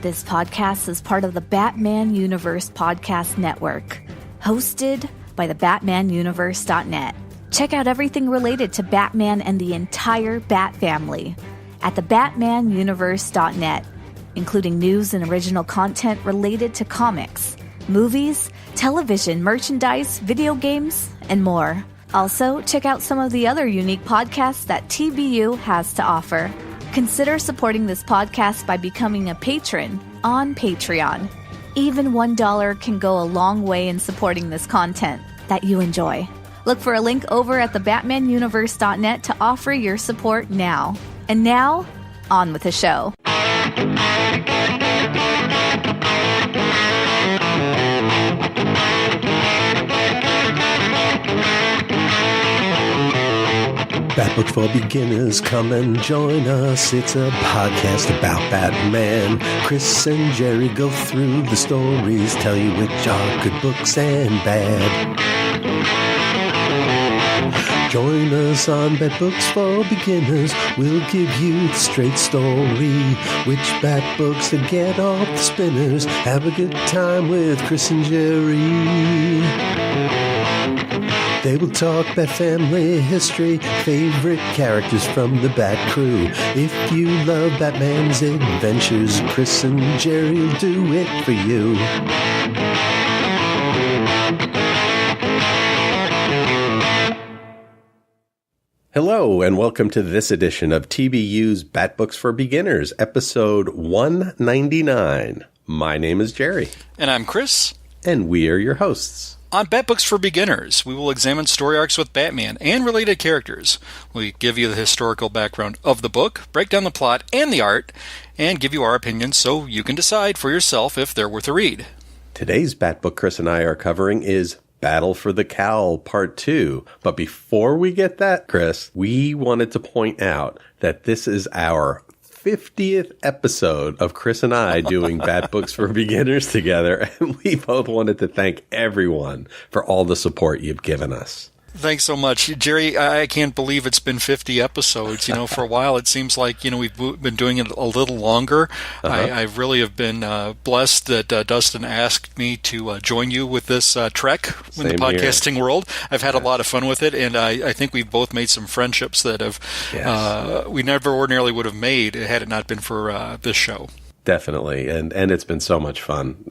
This podcast is part of the Batman Universe Podcast Network, hosted by the BatmanUniverse.net. Check out everything related to Batman and the entire Bat family at the BatmanUniverse.net, including news and original content related to comics, movies, television, merchandise, video games, and more. Also, check out some of the other unique podcasts that TBU has to offer. Consider supporting this podcast by becoming a patron on Patreon. Even $1 can go a long way in supporting this content that you enjoy. Look for a link over at the BatmanUniverse.net to offer your support now. And now, on with the show. Batbooks for Beginners, come and join us. It's a podcast about Batman. Chris and Gerry go through the stories, tell you which are good books and bad. Join us on Batbooks for Beginners. We'll give you the straight story. Which Batbooks to get off the spinners. Have a good time with Chris and Gerry. They will talk Bat family history, favorite characters from the Bat crew. If you love Batman's adventures, Chris and Gerry will do it for you. Hello, and welcome to this edition of TBU's Batbooks for Beginners, episode 199. My name is Gerry. And I'm Chris. And we are your hosts. On Batbooks for Beginners, we will examine story arcs with Batman and related characters. We give you the historical background of the book, break down the plot and the art, and give you our opinions so you can decide for yourself if they're worth a read. Today's Batbook Chris and I are covering is Battle for the Cowl, Part 2. But before we get that, Chris, we wanted to point out that this is our 50th episode of Chris and I doing Batbooks for Beginners together, and we both wanted to thank everyone for all the support you've given us. Thanks so much, Gerry. I can't believe it's been 50 episodes. For a while it seems like, we've been doing it a little longer. I really have been blessed that Dustin asked me to join you with this trek in the podcasting world. I've had a lot of fun with it, and I think we've both made some friendships that we never ordinarily would have made had it not been for this show. Definitely, and it's been so much fun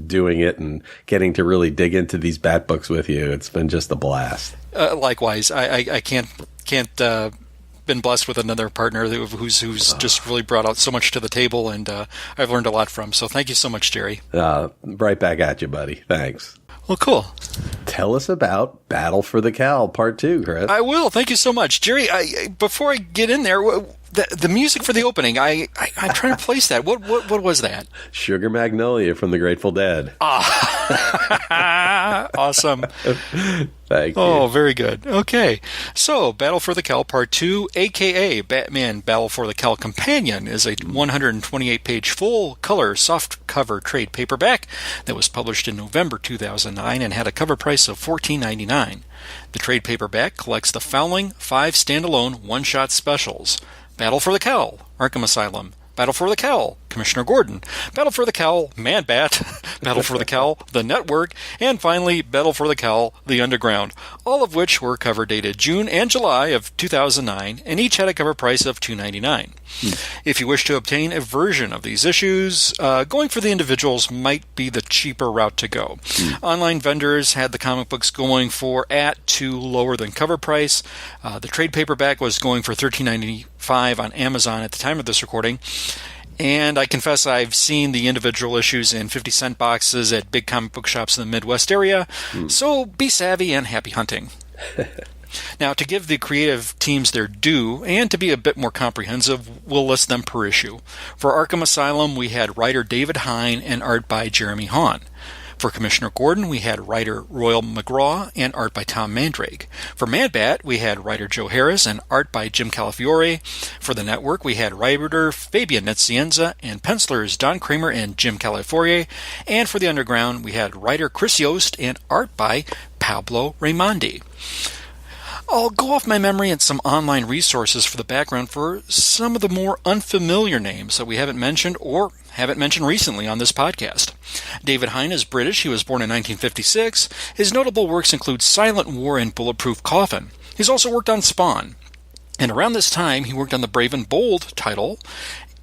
doing it and getting to really dig into these Bat books with you. It's been just a blast. Likewise, I can't been blessed with another partner who's just really brought out so much to the table, and I've learned a lot from. So thank you so much, Gerry. Right back at you, buddy. Thanks. Well, cool. Tell us about Battle for the Cowl, Part 2, Chris. I will. Thank you so much, Gerry. Before I get in there, the music for the opening, I'm trying to place that. What was that? Sugar Magnolia from the Grateful Dead. Awesome. Thank you. Oh, very good. Okay. So, Battle for the Cowl Part 2, a.k.a. Batman Battle for the Cowl Companion, is a 128-page full-color softcover trade paperback that was published in November 2009 and had a cover price of $14.99. The trade paperback collects the following 5 standalone one-shot specials: Battle for the Cowl, Arkham Asylum, Battle for the Cowl, Commissioner Gordon, Battle for the Cowl, Man-Bat, Battle for the Cowl, The Network, and finally, Battle for the Cowl, The Underground, all of which were cover dated June and July of 2009, and each had a cover price of $2.99. If you wish to obtain a version of these issues, going for the individuals might be the cheaper route to go. Online vendors had the comic books going for at to lower than cover price. The trade paperback was going for $13.95 on Amazon at the time of this recording. And I confess I've seen the individual issues in 50-cent boxes at big comic book shops in the Midwest area. So be savvy and happy hunting. Now, to give the creative teams their due, and to be a bit more comprehensive, we'll list them per issue. For Arkham Asylum, we had writer David Hine and art by Jeremy Hawn. For Commissioner Gordon, we had writer Royal McGraw and art by Tom Mandrake. For Man-Bat, we had writer Joe Harris and art by Jim Calafiore. For The Network, we had writer Fabian Nicienza and pencilers Don Kramer and Jim Calafiore. And for The Underground, we had writer Chris Yost and art by Pablo Raimondi. I'll go off my memory and some online resources for the background for some of the more unfamiliar names that we haven't mentioned or haven't mentioned recently on this podcast. David Hein is British. He was born in 1956. His notable works include Silent War and Bulletproof Coffin. He's also worked on Spawn. And around this time, he worked on the Brave and Bold title.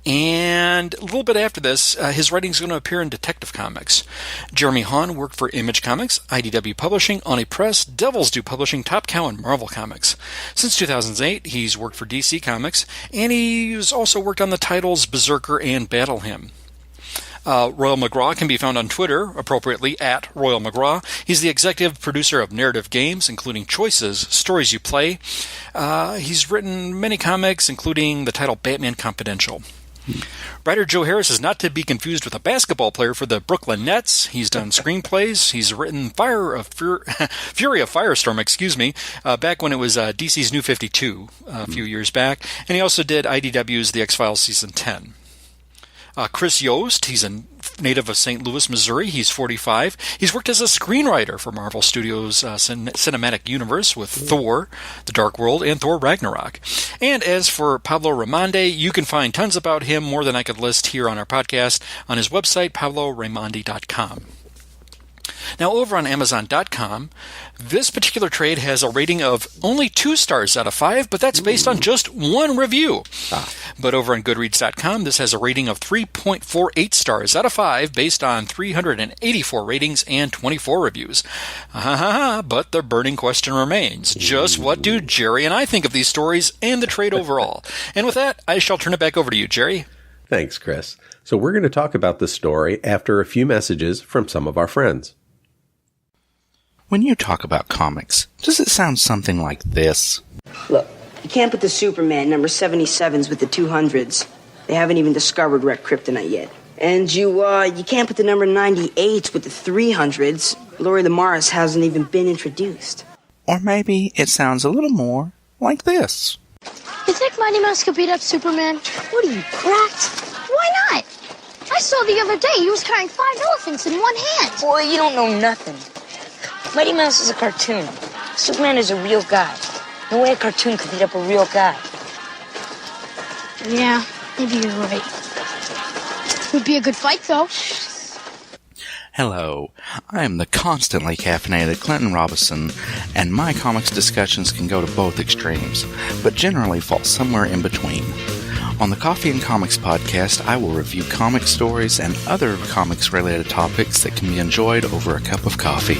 And a little bit after this, his writing is going to appear in Detective Comics. Jeremy Haun worked for Image Comics, IDW Publishing, Oni Press, Devil's Due Publishing, Top Cow, and Marvel Comics. Since 2008, he's worked for DC Comics, and he's also worked on the titles Berserker and Battle Hymn. Royal McGraw can be found on Twitter, appropriately, at Royal McGraw. He's the executive producer of narrative games, including Choices, Stories You Play. He's written many comics, including the title Batman Confidential. Writer Joe Harris is not to be confused with a basketball player for the Brooklyn Nets. He's done screenplays. He's written Fury of Firestorm, back when it was DC's New 52 a few years back. And he also did IDW's The X-Files Season 10. Chris Yost, he's a native of St. Louis, Missouri. He's 45. He's worked as a screenwriter for Marvel Studios' cinematic universe with Thor, The Dark World, and Thor Ragnarok. And as for Pablo Raimondi, you can find tons about him, more than I could list here on our podcast, on his website, pabloraimondi.com. Now, over on Amazon.com, this particular trade has a rating of only 2 stars out of 5, but that's based on just one review. But over on Goodreads.com, this has a rating of 3.48 stars out of 5, based on 384 ratings and 24 reviews. But the burning question remains. Just what do Jerry and I think of these stories and the trade overall? And with that, I shall turn it back over to you, Jerry. Thanks, Chris. So we're going to talk about this story after a few messages from some of our friends. When you talk about comics, does it sound something like this? Look, you can't put the Superman number 77s with the 200s. They haven't even discovered red kryptonite yet. And you can't put the number 98s with the 300s. Lori Lamaris hasn't even been introduced. Or maybe it sounds a little more like this. You think Mighty Mouse could beat up Superman? What are you, cracked? Why not? I saw the other day he was carrying 5 elephants in one hand. Boy, you don't know nothing. Mighty Mouse is a cartoon. Superman is a real guy. No way a cartoon could beat up a real guy. Yeah, maybe you're right. Would be a good fight, though. Hello, I am the constantly caffeinated Clinton Robinson, and my comics discussions can go to both extremes, but generally fall somewhere in between. On the Coffee and Comics podcast, I will review comic stories and other comics-related topics that can be enjoyed over a cup of coffee.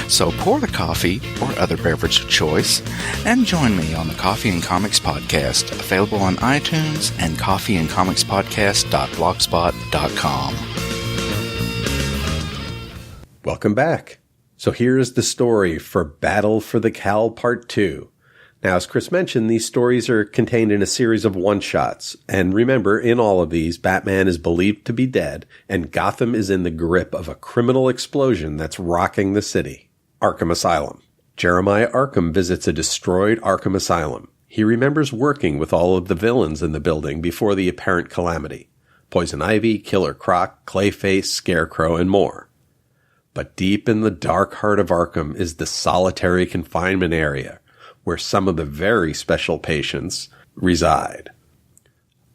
So pour the coffee, or other beverage of choice, and join me on the Coffee and Comics podcast, available on iTunes and coffeeandcomicspodcast.blogspot.com. Welcome back. So here is the story for Battle for the Cowl Part 2. Now, as Chris mentioned, these stories are contained in a series of one-shots. And remember, in all of these, Batman is believed to be dead, and Gotham is in the grip of a criminal explosion that's rocking the city. Arkham Asylum. Jeremiah Arkham visits a destroyed Arkham Asylum. He remembers working with all of the villains in the building before the apparent calamity. Poison Ivy, Killer Croc, Clayface, Scarecrow, and more. But deep in the dark heart of Arkham is the solitary confinement area, where some of the very special patients reside.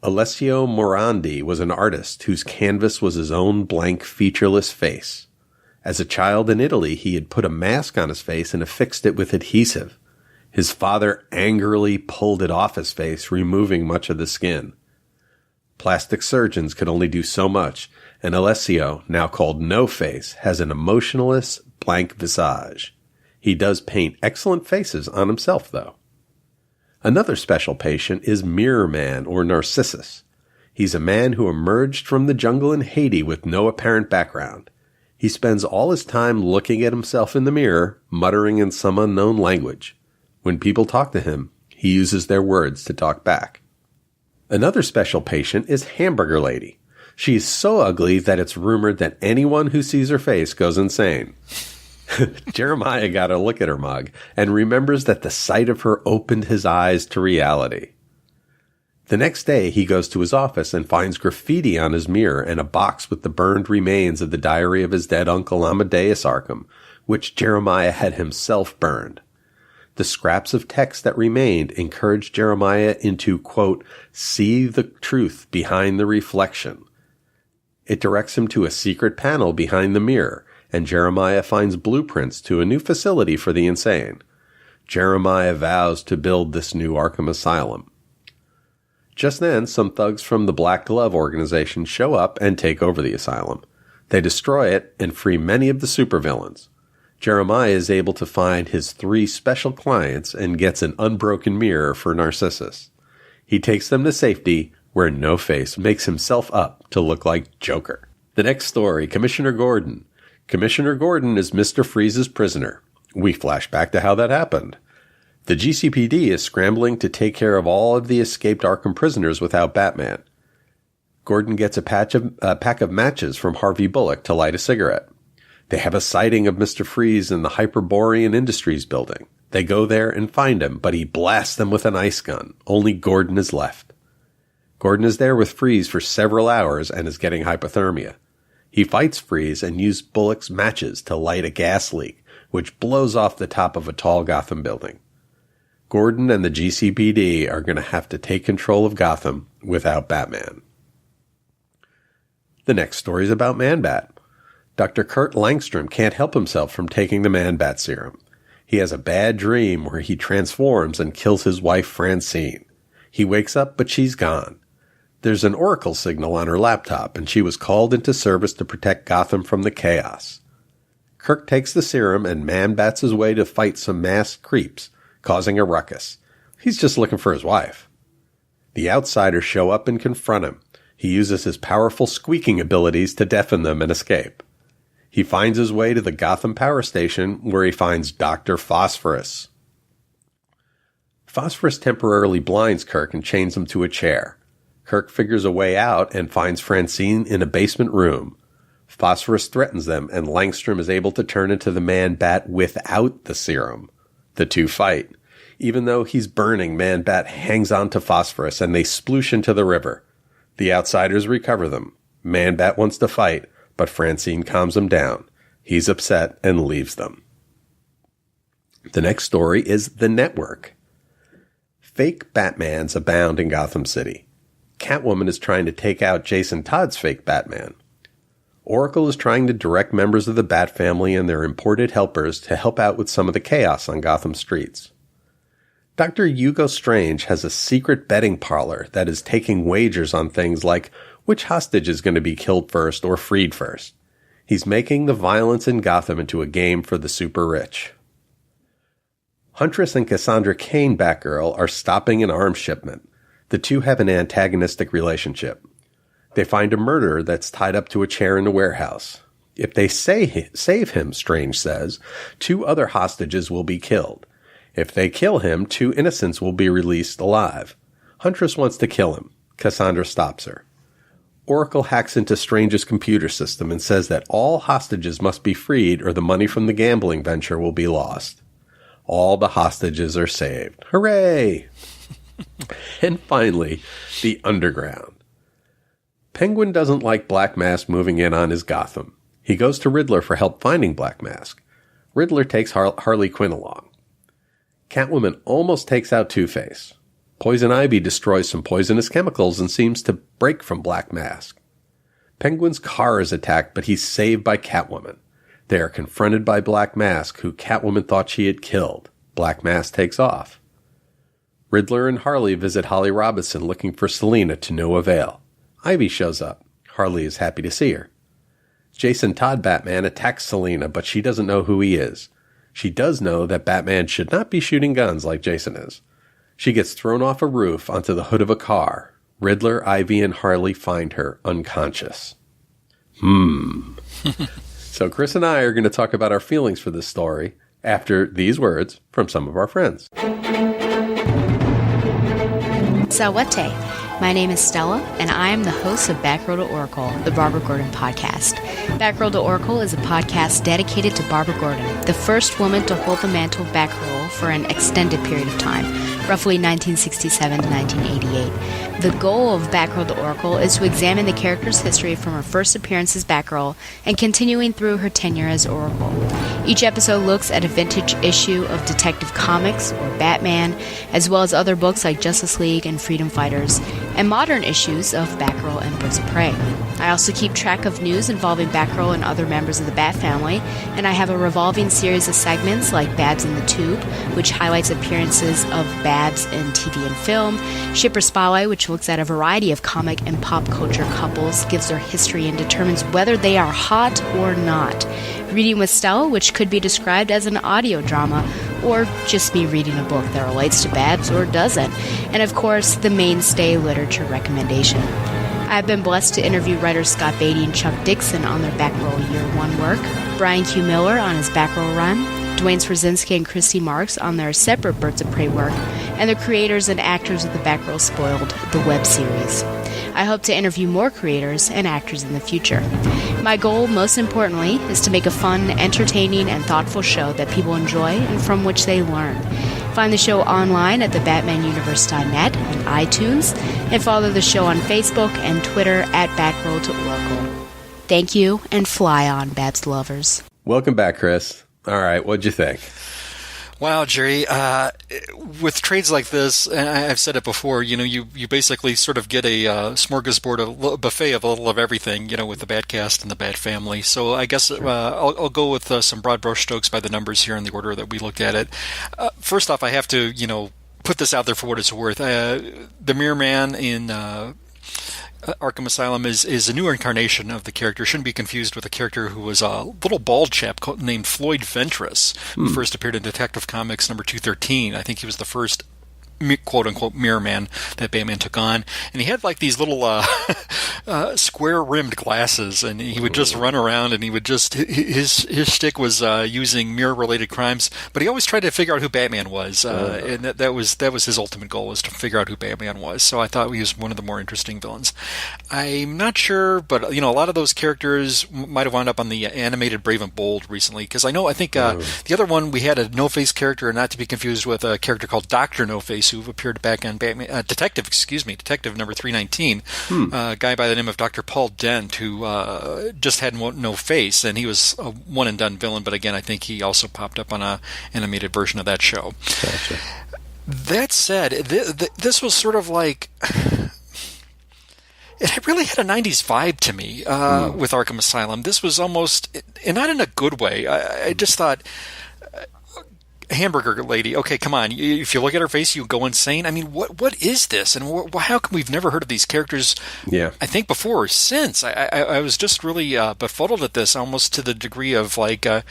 Alessio Morandi was an artist whose canvas was his own blank, featureless face. As a child in Italy, he had put a mask on his face and affixed it with adhesive. His father angrily pulled it off his face, removing much of the skin. Plastic surgeons could only do so much, and Alessio, now called No Face, has an emotionless, blank visage. He does paint excellent faces on himself, though. Another special patient is Mirror Man, or Narcissus. He's a man who emerged from the jungle in Haiti with no apparent background. He spends all his time looking at himself in the mirror, muttering in some unknown language. When people talk to him, he uses their words to talk back. Another special patient is Hamburger Lady. She is so ugly that it's rumored that anyone who sees her face goes insane. Jeremiah got a look at her mug and remembers that the sight of her opened his eyes to reality. The next day, he goes to his office and finds graffiti on his mirror and a box with the burned remains of the diary of his dead uncle Amadeus Arkham, which Jeremiah had himself burned. The scraps of text that remained encouraged Jeremiah into, quote, see the truth behind the reflection. It directs him to a secret panel behind the mirror, and Jeremiah finds blueprints to a new facility for the insane. Jeremiah vows to build this new Arkham Asylum. Just then, some thugs from the Black Glove organization show up and take over the asylum. They destroy it and free many of the supervillains. Jeremiah is able to find his 3 special clients and gets an unbroken mirror for Narcissus. He takes them to safety, where No-Face makes himself up to look like Joker. The next story, Commissioner Gordon. Commissioner Gordon is Mr. Freeze's prisoner. We flash back to how that happened. The GCPD is scrambling to take care of all of the escaped Arkham prisoners without Batman. Gordon gets a pack of matches from Harvey Bullock to light a cigarette. They have a sighting of Mr. Freeze in the Hyperborean Industries building. They go there and find him, but he blasts them with an ice gun. Only Gordon is left. Gordon is there with Freeze for several hours and is getting hypothermia. He fights Freeze and uses Bullock's matches to light a gas leak, which blows off the top of a tall Gotham building. Gordon and the GCPD are going to have to take control of Gotham without Batman. The next story is about Man-Bat. Dr. Kurt Langstrom can't help himself from taking the Man-Bat serum. He has a bad dream where he transforms and kills his wife Francine. He wakes up, but she's gone. There's an Oracle signal on her laptop, and she was called into service to protect Gotham from the chaos. Kirk takes the serum and Man-Bats his way to fight some masked creeps, causing a ruckus. He's just looking for his wife. The outsiders show up and confront him. He uses his powerful squeaking abilities to deafen them and escape. He finds his way to the Gotham Power Station, where he finds Dr. Phosphorus. Phosphorus temporarily blinds Kirk and chains him to a chair. Kirk figures a way out and finds Francine in a basement room. Phosphorus threatens them, and Langstrom is able to turn into the Man-Bat without the serum. The two fight. Even though he's burning, Man-Bat hangs on to Phosphorus, and they sploosh into the river. The outsiders recover them. Man-Bat wants to fight, but Francine calms him down. He's upset and leaves them. The next story is The Network. Fake Batmans abound in Gotham City. Catwoman is trying to take out Jason Todd's fake Batman. Oracle is trying to direct members of the Bat family and their imported helpers to help out with some of the chaos on Gotham streets. Dr. Hugo Strange has a secret betting parlor that is taking wagers on things like which hostage is going to be killed first or freed first. He's making the violence in Gotham into a game for the super rich. Huntress and Cassandra Cain Batgirl are stopping an arms shipment. The two have an antagonistic relationship. They find a murderer that's tied up to a chair in a warehouse. If they save him, Strange says, 2 other hostages will be killed. If they kill him, 2 innocents will be released alive. Huntress wants to kill him. Cassandra stops her. Oracle hacks into Strange's computer system and says that all hostages must be freed or the money from the gambling venture will be lost. All the hostages are saved. Hooray! And finally, the Underground. Penguin doesn't like Black Mask moving in on his Gotham. He goes to Riddler for help finding Black Mask. Riddler takes Harley Quinn along. Catwoman almost takes out Two-Face. Poison Ivy destroys some poisonous chemicals and seems to break from Black Mask. Penguin's car is attacked, but he's saved by Catwoman. They are confronted by Black Mask, who Catwoman thought she had killed. Black Mask takes off. Riddler and Harley visit Holly Robinson looking for Selina to no avail. Ivy shows up. Harley is happy to see her. Jason Todd Batman attacks Selina, but she doesn't know who he is. She does know that Batman should not be shooting guns like Jason is. She gets thrown off a roof onto the hood of a car. Riddler, Ivy, and Harley find her unconscious. So Chris and I are going to talk about our feelings for this story after these words from some of our friends. Salwete. My name is Stella, and I am the host of Batgirl to Oracle, the Barbara Gordon podcast. Batgirl to Oracle is a podcast dedicated to Barbara Gordon, the first woman to hold the mantle of Batgirl for an extended period of time. roughly 1967 to 1988. The goal of Batgirl to Oracle is to examine the character's history from her first appearance as Batgirl and continuing through her tenure as Oracle. Each episode looks at a vintage issue of Detective Comics or Batman, as well as other books like Justice League and Freedom Fighters, and modern issues of Batgirl and Birds of Prey. I also keep track of news involving Batgirl and other members of the Bat family, and I have a revolving series of segments like Babs in the Tube, which highlights appearances of Babs in TV and film, Shipper Spotlight, which looks at a variety of comic and pop culture couples, gives their history, and determines whether they are hot or not, Reading with Stella, which could be described as an audio drama, or just me reading a book that relates to Babs or doesn't, and of course, the mainstay literature recommendation. I've been blessed to interview writers Scott Beatty and Chuck Dixon on their Batgirl Year 1 work, Brian Q. Miller on his Batgirl run, Dwayne Swarzynski and Christy Marks on their separate Birds of Prey work, and the creators and actors of the Batgirl Spoiled, the web series. I hope to interview more creators and actors in the future. My goal, most importantly, is to make a fun, entertaining, and thoughtful show that people enjoy and from which they learn. Find the show online at thebatmanuniverse.net and iTunes, and follow the show on Facebook and Twitter at Batgirl to Oracle. Thank you, and fly on, Babs lovers. Welcome back, Chris. All right, what'd you think? Wow, Jerry, with trades like this, and I've said it before, you basically sort of get a smorgasbord, a buffet of a little of everything, with the Batcast and the Bat family. So I guess I'll go with some broad brush strokes by the numbers here in the order that we looked at it. First off, I have to, put this out there for what it's worth. The Mirror Man in Arkham Asylum is a new incarnation of the character. Shouldn't be confused with a character who was a little bald chap named Floyd Ventress, who first appeared in Detective Comics number 213. I think he was the first quote-unquote Mirror Man that Batman took on. And he had like these little square-rimmed glasses, and he would just run around, and he would just... His shtick was using mirror-related crimes, but he always tried to figure out who Batman was, and that was his ultimate goal, was to figure out who Batman was. So I thought he was one of the more interesting villains. I'm not sure, but a lot of those characters might have wound up on the animated Brave and Bold recently, because I think the other one, we had a No-Face character, not to be confused with a character called Dr. No-Face, who appeared back on Batman, Detective number 319, a guy by the name of Dr. Paul Dent, who just had no face, and he was a one-and-done villain, but again, I think he also popped up on an animated version of that show. Gotcha. That said, this was sort of like... It really had a 90s vibe to me with Arkham Asylum. This was almost... And not in a good way. I just thought... Hamburger lady, okay, come on. If you look at her face, you go insane. I mean, what is this? And how come we've never heard of these characters, I think, before or since? I was just really befuddled at this, almost to the degree of, like, the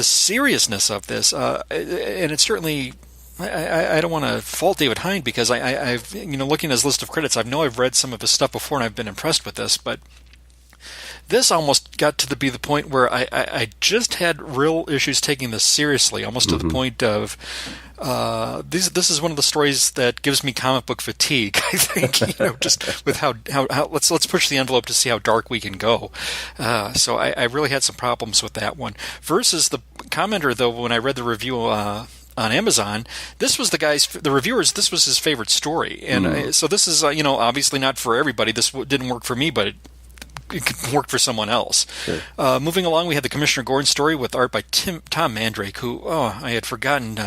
seriousness of this. And it's certainly... I don't want to fault David Hind, because I've looking at his list of credits, I've read some of his stuff before, and I've been impressed with this, but... This almost got to be the point where I just had real issues taking this seriously, almost to the point of this is one of the stories that gives me comic book fatigue. I think just with how let's push the envelope to see how dark we can go. So I really had some problems with that one. Versus the commenter, though, when I read the review on Amazon, this was the reviewers, this was his favorite story, and so this is obviously not for everybody. This didn't work for me, but it could work for someone else. Sure. Moving along, we had the Commissioner Gordon story with art by Tom Mandrake, who I had forgotten,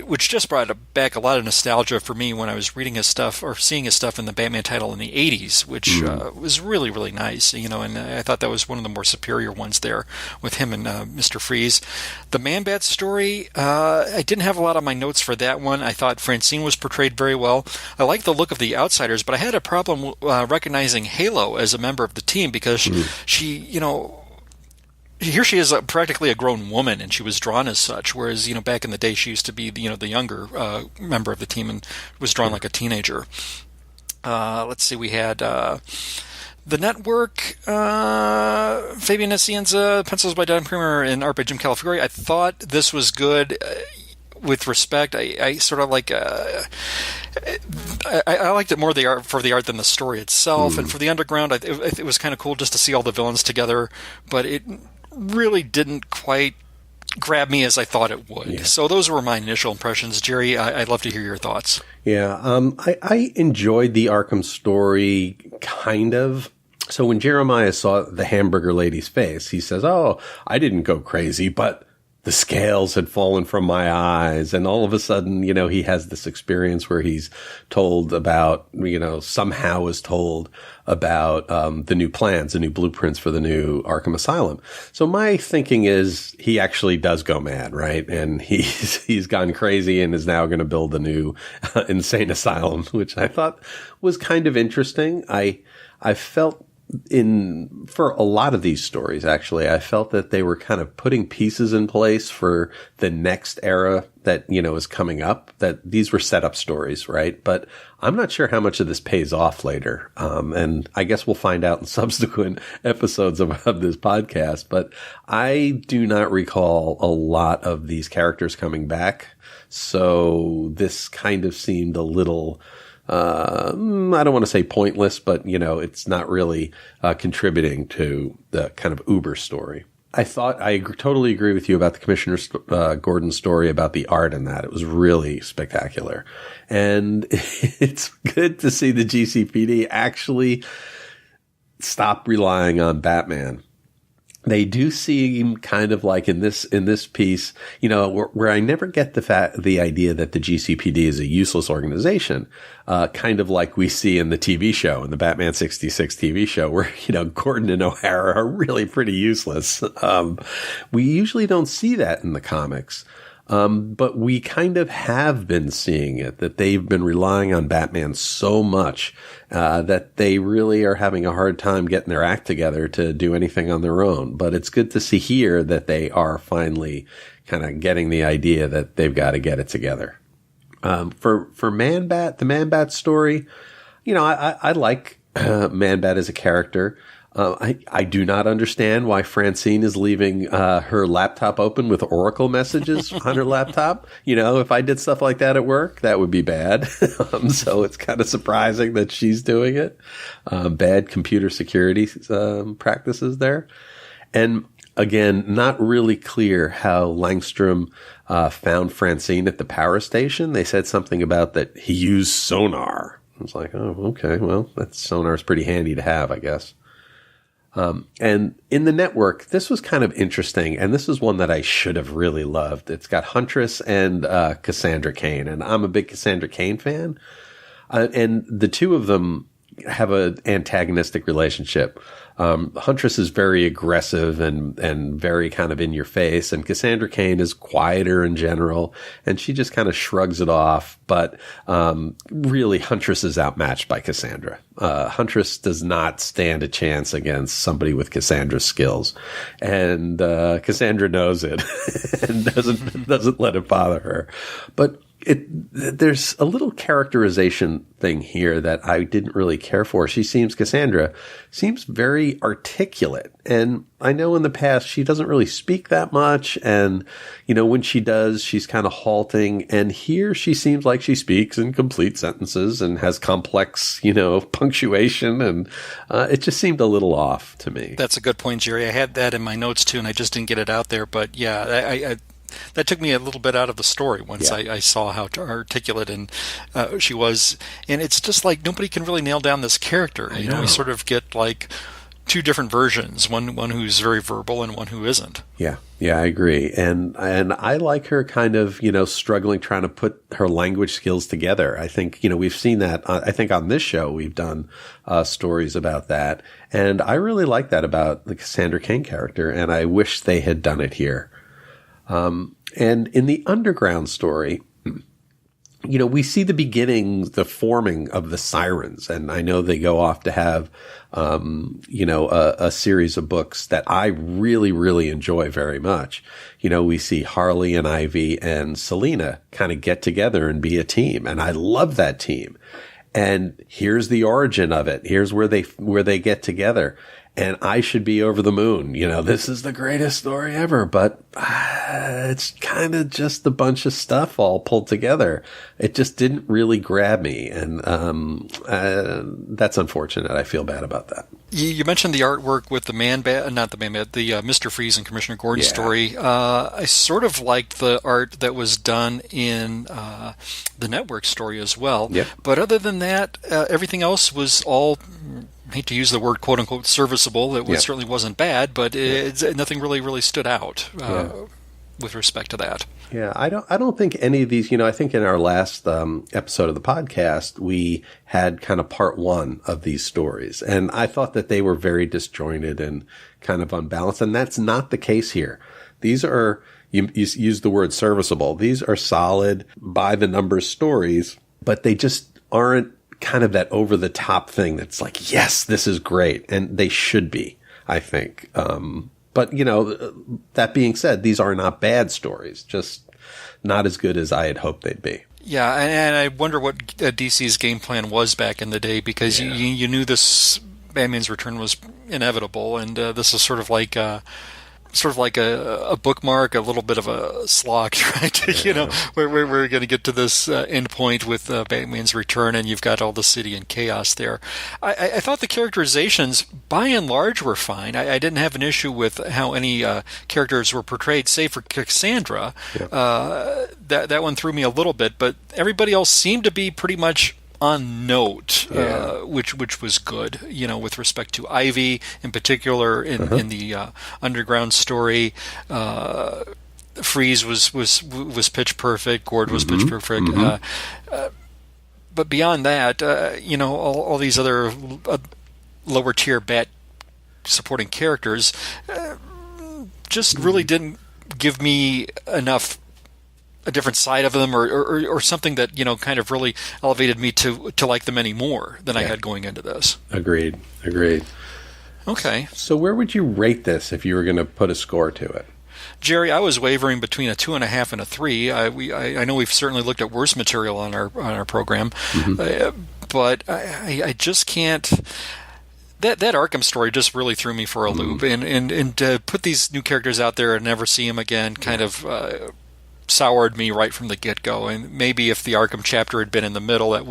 which just brought back a lot of nostalgia for me when I was reading his stuff or seeing his stuff in the Batman title in the 80s, which was really, really nice. And I thought that was one of the more superior ones there with him and Mr. Freeze. The Man-Bat story, I didn't have a lot on my notes for that one. I thought Francine was portrayed very well. I liked the look of the Outsiders, but I had a problem recognizing Halo as a member of the team, because she here she is practically a grown woman, and she was drawn as such, whereas back in the day she used to be the younger member of the team and was drawn like a teenager. Let's see, we had The Network, Fabian Nicienza, pencils by Don Creamer and art by Jim Calafiore. I thought this was good. With respect, I sort of like I liked it more for the art than the story itself, and for the Underground, it was kind of cool just to see all the villains together, but it really didn't quite grab me as I thought it would. Yeah. So those were my initial impressions. Jerry, I'd love to hear your thoughts. Yeah, I enjoyed the Arkham story, kind of. So when Jeremiah saw the hamburger lady's face, he says, "Oh, I didn't go crazy, but the scales had fallen from my eyes." And all of a sudden, he has this experience where he's told about, somehow is told about the new plans, the new blueprints for the new Arkham Asylum. So my thinking is he actually does go mad, right? And he's gone crazy and is now going to build a new insane asylum, which I thought was kind of interesting. I felt for a lot of these stories, actually, I felt that they were kind of putting pieces in place for the next era that, is coming up, that these were setup stories, right? But I'm not sure how much of this pays off later. And I guess we'll find out in subsequent episodes of this podcast, but I do not recall a lot of these characters coming back. So this kind of seemed a little, I don't want to say pointless, but, it's not really contributing to the kind of Uber story. I thought totally agree with you about the Commissioner Gordon story about the art in that. It was really spectacular. And it's good to see the GCPD actually stop relying on Batman. They do seem kind of like in this piece, where I never get the idea that the GCPD is a useless organization, kind of like we see in the TV show, in the Batman 66 TV show, where, Gordon and O'Hara are really pretty useless. We usually don't see that in the comics. But we kind of have been seeing it, that they've been relying on Batman so much, that they really are having a hard time getting their act together to do anything on their own. But it's good to see here that they are finally kind of getting the idea that they've got to get it together. For Man-Bat, the Man-Bat story, I like Man-Bat as a character. I do not understand why Francine is leaving her laptop open with Oracle messages on her laptop. If I did stuff like that at work, that would be bad. So it's kind of surprising that she's doing it. Bad computer security practices there. And again, not really clear how Langstrom found Francine at the power station. They said something about that he used sonar. I was like, oh, okay, well, that sonar is pretty handy to have, I guess. And in the network, this was kind of interesting, and this is one that I should have really loved. It's got Huntress and Cassandra Cain, and I'm a big Cassandra Cain fan. And the two of them have an antagonistic relationship. Huntress is very aggressive and very kind of in your face, and Cassandra Cain is quieter in general, and she just kind of shrugs it off. But really, Huntress is outmatched by Cassandra. Huntress does not stand a chance against somebody with Cassandra's skills, and Cassandra knows it and doesn't let it bother her. But there's a little characterization thing here that I didn't really care for. Cassandra seems very articulate. And I know in the past she doesn't really speak that much. And, when she does, she's kind of halting. And here she seems like she speaks in complete sentences and has complex, punctuation. And it just seemed a little off to me. That's a good point, Jerry. I had that in my notes too, and I just didn't get it out there. But yeah, that took me a little bit out of the story once I saw how articulate and she was. And it's just like nobody can really nail down this character. We sort of get like two different versions, one who's very verbal and one who isn't. Yeah, I agree. And I like her kind of, struggling, trying to put her language skills together. I think, we've seen that. I think on this show we've done stories about that. And I really like that about the Cassandra Cain character, and I wish they had done it here. And in the Underground story, we see the beginnings, the forming of the Sirens. And I know they go off to have, a series of books that I really, really enjoy very much. We see Harley and Ivy and Selina kind of get together and be a team. And I love that team. And here's the origin of it. Here's where they get together. and I should be over the moon. This is the greatest story ever, but it's kind of just a bunch of stuff all pulled together. It just didn't really grab me, and that's unfortunate. I feel bad about that. You mentioned the artwork with the Mr. Freeze and Commissioner Gordon story. I sort of liked the art that was done in the Network story as well. Yep. But other than that, everything else was all, I hate to use the word quote unquote serviceable. It certainly wasn't bad, but nothing really stood out with respect to that. Yeah, I don't think any of these, I think in our last episode of the podcast, we had kind of part one of these stories. And I thought that they were very disjointed and kind of unbalanced. And that's not the case here. These are, you used the word serviceable. These are solid by the numbers stories, but they just aren't kind of that over the top thing that's like, yes, this is great. And they should be, I think. But, that being said, these are not bad stories, just not as good as I had hoped they'd be. Yeah, and I wonder what DC's game plan was back in the day, because you knew this Batman's Return was inevitable, and this is sort of like a bookmark, a little bit of a slog, right? We're going to get to this end point with Batman's Return, and you've got all the city in chaos there. I thought the characterizations, by and large, were fine. I didn't have an issue with how any characters were portrayed, save for Cassandra. Yeah. That one threw me a little bit, but everybody else seemed to be pretty much on note, which was good, with respect to Ivy in particular in the Underground story. Freeze was pitch perfect. Gord was pitch perfect. But beyond that, all these other lower tier Bat supporting characters just really didn't give me enough a different side of them, or something that kind of really elevated me to like them any more than I had going into this. Agreed. Okay. So where would you rate this if you were going to put a score to it? Jerry, I was wavering between a 2.5 and a 3. I know we've certainly looked at worse material on our program, but I just can't. That Arkham story just really threw me for a loop, and to put these new characters out there and never see them again kind of soured me right from the get-go. And maybe if the Arkham chapter had been in the middle, that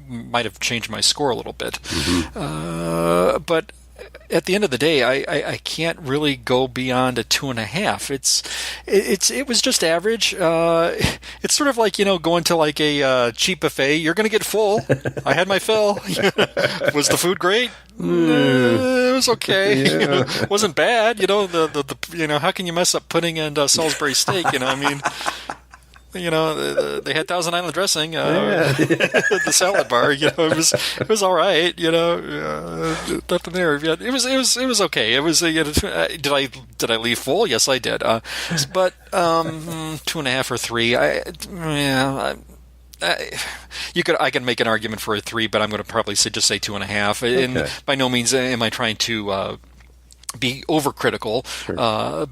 might have changed my score a little bit. But at the end of the day, I can't really go beyond a 2.5. It was just average. It's sort of like going to like a cheap buffet. You're going to get full. I had my fill. Was the food great? It was okay. It wasn't bad. The how can you mess up pudding and Salisbury steak? I mean. They had Thousand Island dressing, the salad bar. It was all right. Nothing there. It was okay. It was. Did I leave full? Yes, I did. But 2.5 or 3. I can make an argument for a 3, but I'm going to probably just say 2.5. Okay. And by no means am I trying to be overcritical,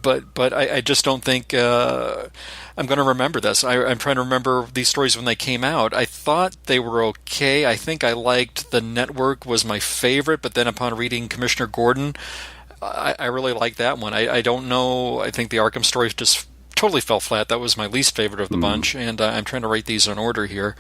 but I just don't think I'm going to remember this. I'm trying to remember these stories when they came out. I thought they were okay. I think I liked The Network was my favorite, but then upon reading Commissioner Gordon, I really liked that one. I don't know. I think the Arkham stories just totally fell flat. That was my least favorite of the bunch, and I'm trying to rate these in order here.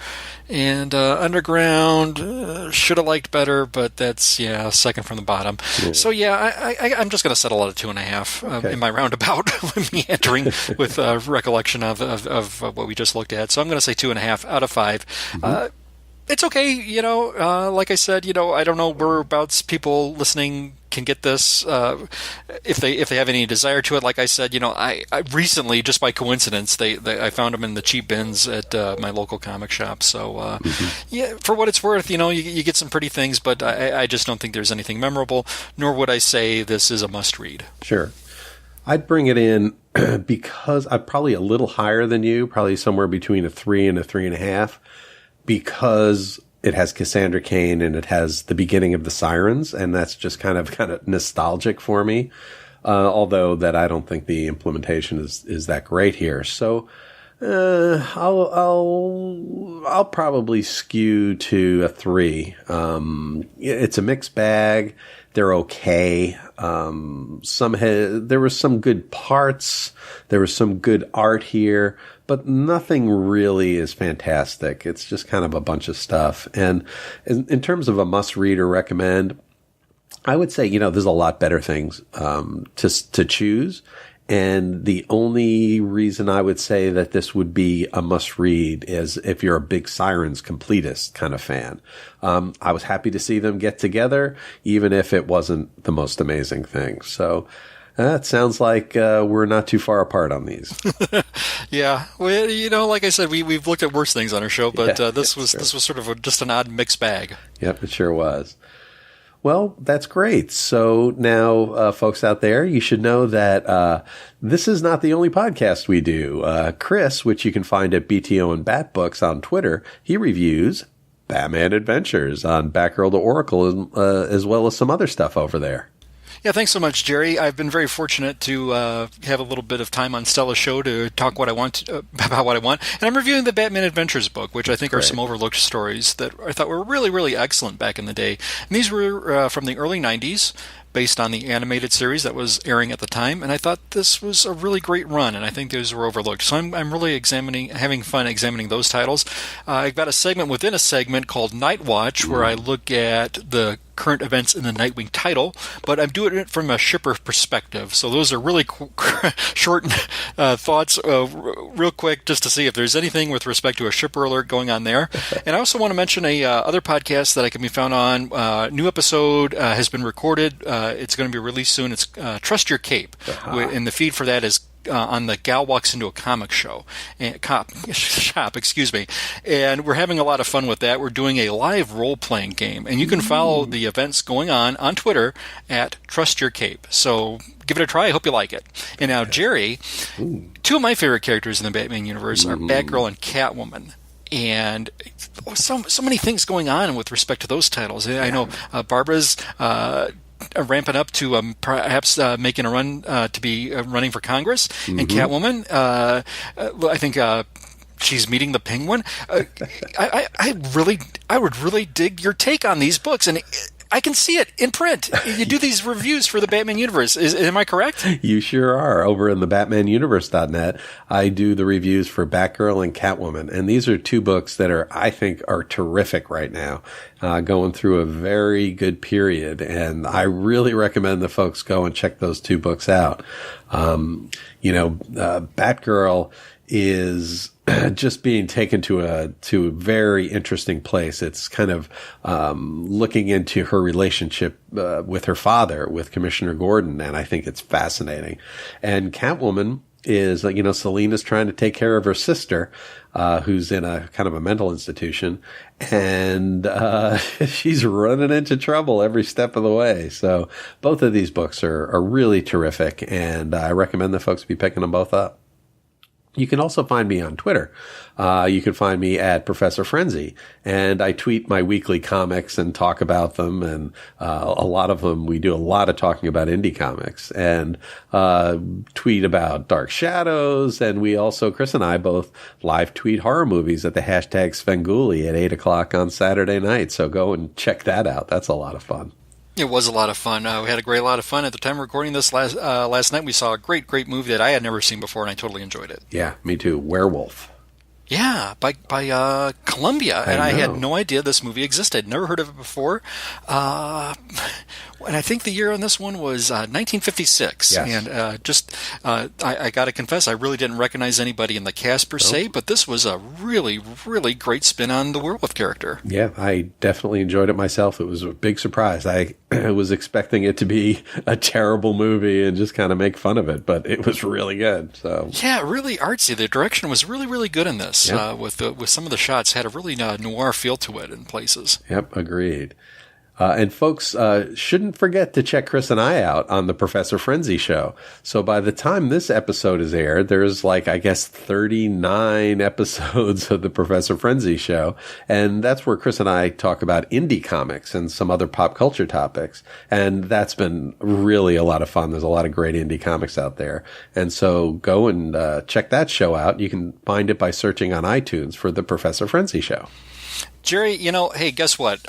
And Underground should have liked better, but that's second from the bottom. So I'm just going to settle at a 2.5 in my roundabout meandering with recollection of what we just looked at. So I'm going to say 2.5 out of 5. It's okay, like I said, I don't know whereabouts people listening can get this, if they have any desire to it. Like I said, I recently, just by coincidence, I found them in the cheap bins at my local comic shop. So, for what it's worth, you get some pretty things, but I just don't think there's anything memorable, nor would I say this is a must-read. Sure. I'd bring it in because I'm probably a little higher than you, probably somewhere between a 3 and a 3.5, because it has Cassandra Cain and it has the beginning of the Sirens, and that's just kind of nostalgic for me. Although that I don't think the implementation is that great here. So I'll probably skew to a 3. It's a mixed bag. They're okay. There were some good parts. There was some good art here, but nothing really is fantastic. It's just kind of a bunch of stuff. And in terms of a must read or recommend, I would say, there's a lot better things to choose. And the only reason I would say that this would be a must read is if you're a big Sirens completist kind of fan. I was happy to see them get together, even if it wasn't the most amazing thing. So it sounds like we're not too far apart on these. Yeah, well, like I said, we've looked at worse things on our show, but this was sort of just an odd mixed bag. Yep, it sure was. Well, that's great. So now, folks out there, you should know that this is not the only podcast we do. Chris, which you can find at BTO and Bat Books on Twitter, he reviews Batman Adventures on Batgirl to Oracle, as well as some other stuff over there. Yeah, thanks so much, Jerry. I've been very fortunate to have a little bit of time on Stella's show to talk about what I want. And I'm reviewing the Batman Adventures book, which I think are some overlooked stories that I thought were really, really excellent back in the day. And these were from the early 90s, based on the animated series that was airing at the time, and I thought this was a really great run, and I think those were overlooked. So I'm really having fun examining those titles. I've got a segment within a segment called Night Watch, where I look at the current events in the Nightwing title, but I'm doing it from a shipper perspective. So those are really short thoughts, real quick, just to see if there's anything with respect to a shipper alert going on there. And I also want to mention a other podcast that I can be found on. New episode has been recorded. It's going to be released soon. It's Trust Your Cape. And the feed for that is on the Gal Walks Into a Comic shop, excuse me. And we're having a lot of fun with that. We're doing a live role-playing game, and you can follow the events going on Twitter at Trust Your Cape. So give it a try. I hope you like it. And now, Jerry, two of my favorite characters in the Batman universe are Batgirl and Catwoman. And so many things going on with respect to those titles. I know Barbara's ramping up to perhaps making a run to be running for Congress, and Catwoman, I think she's meeting the Penguin. I would really dig your take on these books, and I can see it in print. You do these reviews for the Batman universe. Am I correct? You sure are. Over in the BatmanUniverse.net, I do the reviews for Batgirl and Catwoman. And these are two books that I think are terrific right now, going through a very good period. And I really recommend the folks go and check those two books out. Batgirl is just being taken to a very interesting place. It's kind of looking into her relationship with her father, with Commissioner Gordon, and I think it's fascinating. And Catwoman is, Selina's trying to take care of her sister, who's in a kind of a mental institution, and she's running into trouble every step of the way. So both of these books are really terrific, and I recommend the folks be picking them both up. You can also find me on Twitter. You can find me at Professor Frenzy, and I tweet my weekly comics and talk about them. And a lot of them, we do a lot of talking about indie comics, and tweet about Dark Shadows. And we also, Chris and I, both live tweet horror movies at the hashtag Svengoolie at 8:00 on Saturday night. So go and check that out. That's a lot of fun. It was a lot of fun. We had a lot of fun at the time of recording this last night. We saw a great movie that I had never seen before, and I totally enjoyed it. Yeah, me too. Werewolf. Yeah, by Columbia, and I had no idea this movie existed. Never heard of it before. And I think the year on this one was 1956. Yes. And I got to confess, I really didn't recognize anybody in the cast per se, but this was a really, really great spin on the werewolf character. Yeah, I definitely enjoyed it myself. It was a big surprise. I was expecting it to be a terrible movie and just kind of make fun of it, but it was really good. So yeah, really artsy. The direction was really, really good in this. Yep. With some of the shots had a really noir feel to it in places. Yep, agreed. And folks shouldn't forget to check Chris and I out on the Professor Frenzy show. So by the time this episode is aired, there's 39 episodes of the Professor Frenzy show. And that's where Chris and I talk about indie comics and some other pop culture topics. And that's been really a lot of fun. There's a lot of great indie comics out there. And so go and check that show out. You can find it by searching on iTunes for the Professor Frenzy show. Jerry, hey, guess what?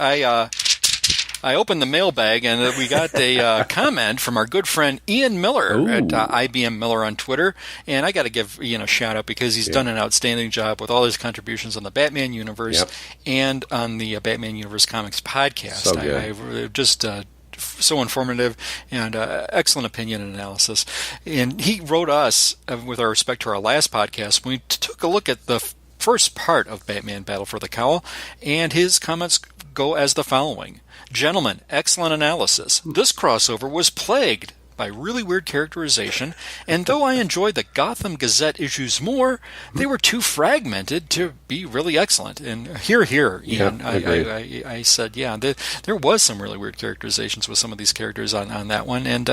I opened the mailbag and we got a comment from our good friend Ian Miller at IBM Miller on Twitter. And I got to give Ian a shout out because he's done an outstanding job with all his contributions on the Batman universe and on the Batman Universe Comics podcast. So good. So informative and excellent opinion and analysis. And he wrote us, with our respect to our last podcast, we took a look at the first part of Batman Battle for the Cowl, and his comments go as the following. Gentlemen, excellent analysis. This crossover was plagued by really weird characterization, and though I enjoyed the Gotham Gazette issues more, they were too fragmented to be really excellent. And here, Ian, I said, there was some really weird characterizations with some of these characters on that one, and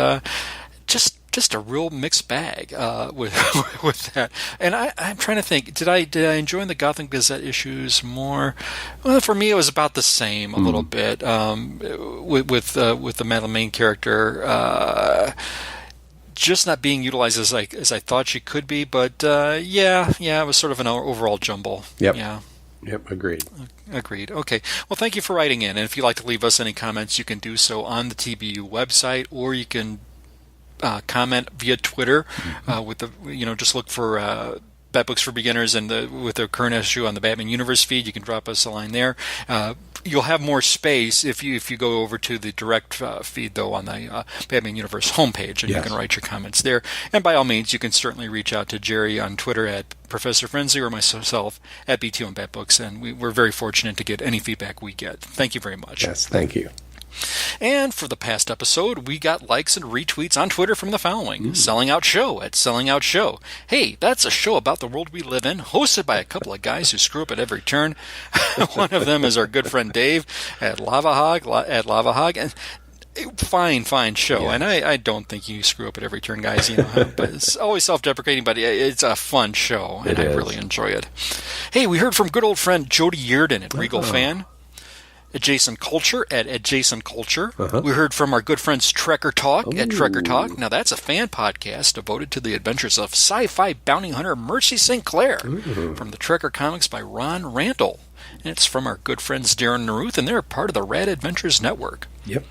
just a real mixed bag with that. And I'm trying to think, did I enjoy the Gotham Gazette issues more? Well, for me, it was about the same a little bit with the main character. Just not being utilized as I thought she could be, but it was sort of an overall jumble. Yep. Yeah. Yep, agreed. Okay. Well, thank you for writing in. And if you'd like to leave us any comments, you can do so on the TBU website, or you can comment via Twitter with the just look for Bat Books for Beginners, and with the current issue on the Batman Universe feed, you can drop us a line there. You'll have more space if you go over to the direct feed, though, on the Batman Universe homepage, and you can write your comments there. And by all means, you can certainly reach out to Jerry on Twitter at Professor Frenzy or myself at BTO and Bat Books, and we're very fortunate to get any feedback we get. Thank you very much. Yes, thank you. And for the past episode, we got likes and retweets on Twitter from the following. Selling Out Show at Selling Out Show. Hey, that's a show about the world we live in, hosted by a couple of guys who screw up at every turn. One of them is our good friend Dave at Lava Hog. And fine show. Yeah. And I don't think you screw up at every turn, guys. But it's always self-deprecating, but it's a fun show, and I really enjoy it. Hey, we heard from good old friend Jody Yearden at Regal Fan. Adjacent Culture at Adjacent Culture. We heard from our good friends Trekker Talk at Trekker Talk. Now, that's a fan podcast devoted to the adventures of sci-fi bounty hunter Mercy St. Clair from the Trekker Comics by Ron Randall. And it's from our good friends Darren and Ruth, and they're part of the Rad Adventures Network. Yep.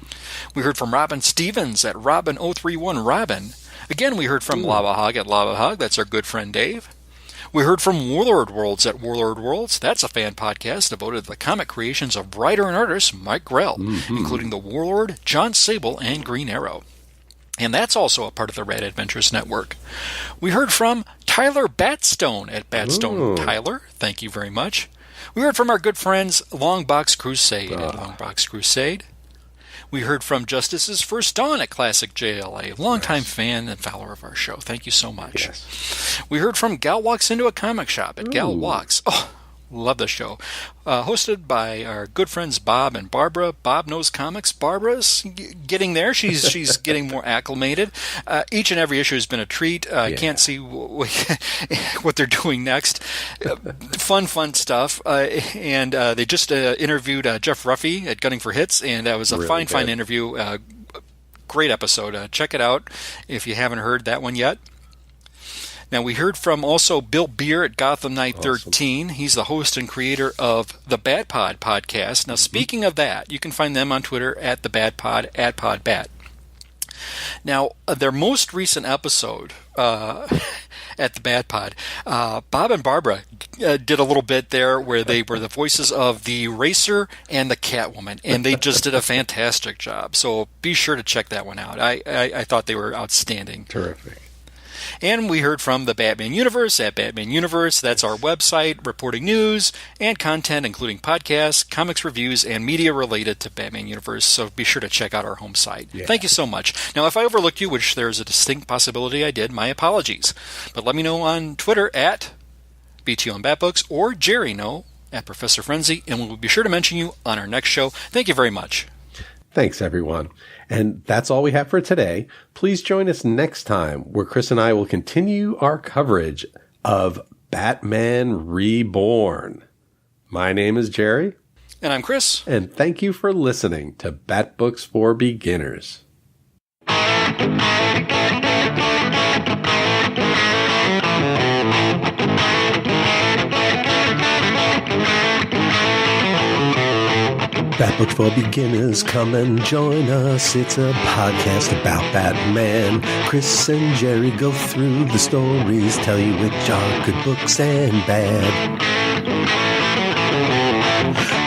We heard from Robin Stevens at Robin031 Robin. Again, we heard from Lava Hog at Lava Hog. That's our good friend Dave. We heard from Warlord Worlds at Warlord Worlds. That's a fan podcast devoted to the comic creations of writer and artist Mike Grell, including the Warlord, John Sable, and Green Arrow. And that's also a part of the Rad Adventures Network. We heard from Tyler Batstone at Batstone Tyler. Thank you very much. We heard from our good friends Longbox Crusade at Longbox Crusade. We heard from Justice's First Dawn at Classic JLA, longtime fan and follower of our show. Thank you so much. Yes. We heard from Gal Walks Into a Comic Shop at Gal Walks. Oh, love the show. Hosted by our good friends Bob and Barbara. Bob knows comics. Barbara's getting there. She's getting more acclimated. Each and every issue has been a treat. Can't see what they're doing next. Fun stuff. And they just interviewed Jeff Ruffy at Gunning for Hits, and that was a really fine interview. Great episode. Check it out if you haven't heard that one yet. Now, we heard from also Bill Beer at Gotham Knight 13. He's the host and creator of the Bat Pod podcast. Now, speaking of that, you can find them on Twitter at the Bat Pod, at PodBat. Now, their most recent episode at the Bat Pod, Bob and Barbara did a little bit there where they were the voices of the Racer and the Catwoman, and they just did a fantastic job. So be sure to check that one out. I thought they were outstanding. Terrific. And we heard from the Batman Universe at Batman Universe. That's our website, reporting news and content, including podcasts, comics reviews, and media related to Batman Universe. So be sure to check out our home site. Yeah. Thank you so much. Now, if I overlooked you, which there's a distinct possibility I did, my apologies. But let me know on Twitter at BTO and Batbooks, or Jerry know at Professor Frenzy, and we'll be sure to mention you on our next show. Thank you very much. Thanks, everyone. And that's all we have for today. Please join us next time where Chris and I will continue our coverage of Batman Reborn. My name is Gerry. And I'm Chris. And thank you for listening to Bat Books for Beginners. Bat Books for Beginners, come and join us. It's a podcast about Batman. Chris and Gerry go through the stories, tell you which are good books and bad.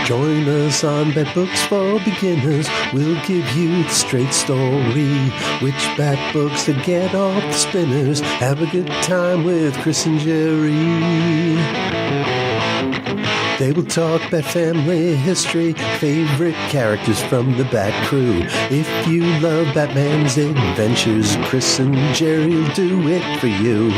Join us on Bat Books for Beginners. We'll give you the straight story. Which Bat books to get off the spinners. Have a good time with Chris and Gerry. They will talk Bat family history, favorite characters from the Bat crew. If you love Batman's adventures, Chris and Gerry will do it for you.